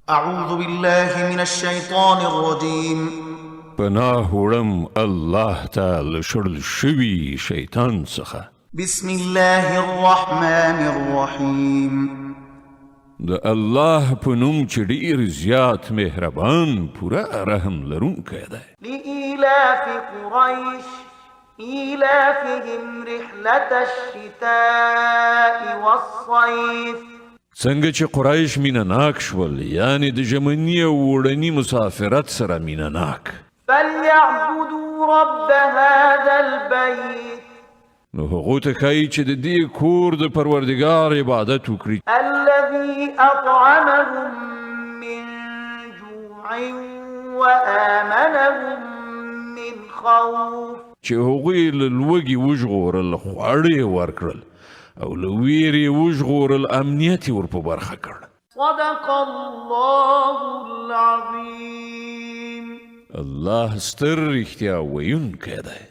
أعوذ بالله من الشيطان الرجيم پناه وړم الله تعالی شړل شوي شیطان څخه. بسم الله الرحمن الرحيم د الله په نوم چې ډېر زیات مهربان پوره رحم لرونکی دی. لإيلاف قريش إيلافهم رحلة الشتاء والصيف څنګه چې قریش مینه ناک شول، یعنی د ژمني او وړني مسافرت سره مینه ناک، فليعبدوا رب هذا البيت نو هغو ته ښایي چې د دې کور د پروردګار عبادت وکړي الذي أطعمهم من جوع وآمنهم من خوف چې هغوی له لوږې وژغورل، خواړه یې ورکړل او له ویرې وژغورل، امنیت یې ور په برخه کړ. صدق الله العظيم. الله ستر رښتیا ویونکی دی.